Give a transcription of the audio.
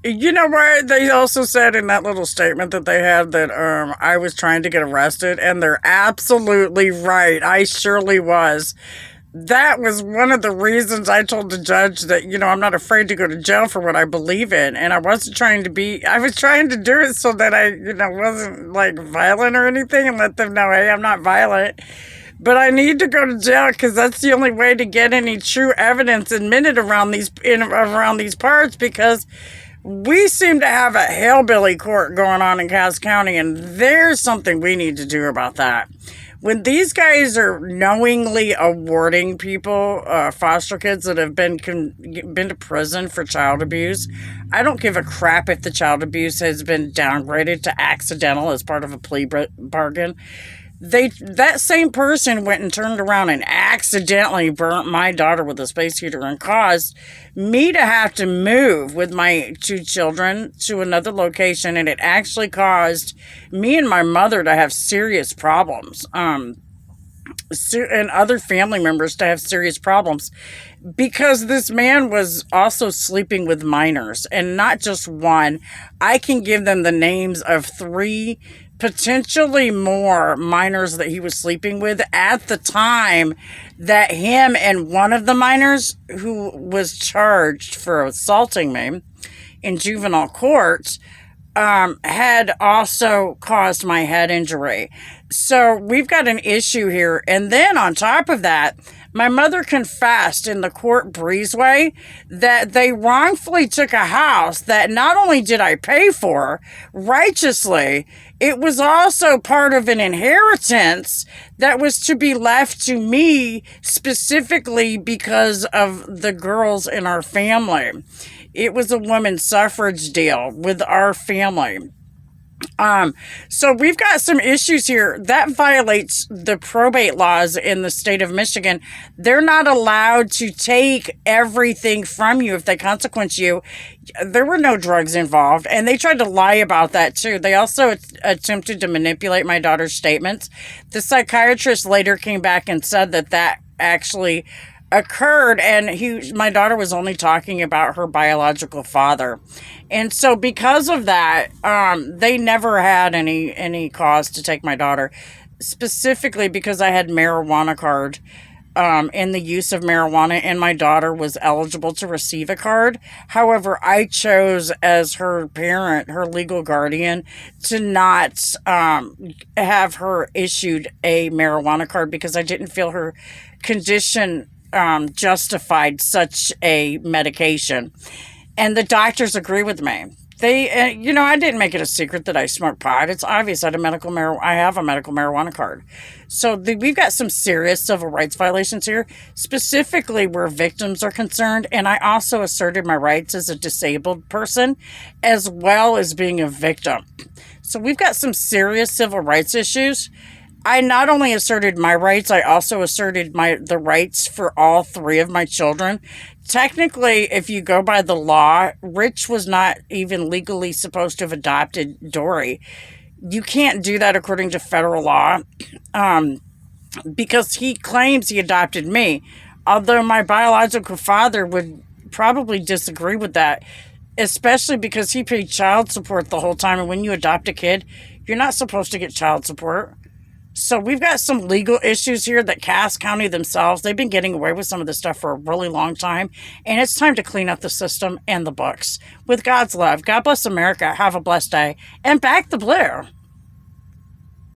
You know what? They also said in that little statement that they had that I was trying to get arrested, and they're absolutely right. I surely was. That was one of the reasons I told the judge that, I'm not afraid to go to jail for what I believe in. And I wasn't trying to be, I was trying to do it so that I, wasn't like violent or anything and let them know, hey, I'm not violent. But I need to go to jail because that's the only way to get any true evidence admitted around these parts, because we seem to have a hillbilly court going on in Cass County, and there's something we need to do about that. When these guys are knowingly awarding people, foster kids that have been to prison for child abuse, I don't give a crap if the child abuse has been downgraded to accidental as part of a plea bargain. That same person went and turned around and accidentally burnt my daughter with a space heater and caused me to have to move with my two children to another location, and it actually caused me and my mother to have serious problems, and other family members to have serious problems, because this man was also sleeping with minors, and not just one. I can give them the names of three, potentially more minors that he was sleeping with at the time that him and one of the minors, who was charged for assaulting me in juvenile court, had also caused my head injury. So we've got an issue here. And then on top of that, my mother confessed in the court breezeway that they wrongfully took a house that not only did I pay for righteously, it was also part of an inheritance that was to be left to me specifically because of the girls in our family. It was a women's suffrage deal with our family. So we've got some issues here that violates the probate laws in the state of Michigan. They're not allowed to take everything from you if they consequence you. There were no drugs involved, and they tried to lie about that too. They also attempted to manipulate my daughter's statements. The psychiatrist later came back and said that actually occurred, and my daughter was only talking about her biological father. And so because of that, they never had any cause to take my daughter, specifically because I had marijuana card, in the use of marijuana, and my daughter was eligible to receive a card. However, I chose, as her parent, her legal guardian, to not have her issued a marijuana card because I didn't feel her condition justified such a medication. And the doctors agree with me. They, I didn't make it a secret that I smoke pot. It's obvious I have a medical marijuana card. So we've got some serious civil rights violations here, specifically where victims are concerned. And I also asserted my rights as a disabled person, as well as being a victim. So we've got some serious civil rights issues. I not only asserted my rights, I also asserted the rights for all three of my children. Technically, if you go by the law, Rich was not even legally supposed to have adopted Dory. You can't do that according to federal law, because he claims he adopted me. Although my biological father would probably disagree with that, especially because he paid child support the whole time. And when you adopt a kid, you're not supposed to get child support. So we've got some legal issues here that Cass County themselves, they've been getting away with some of this stuff for a really long time. And it's time to clean up the system and the books. With God's love, God bless America. Have a blessed day. And back the blue.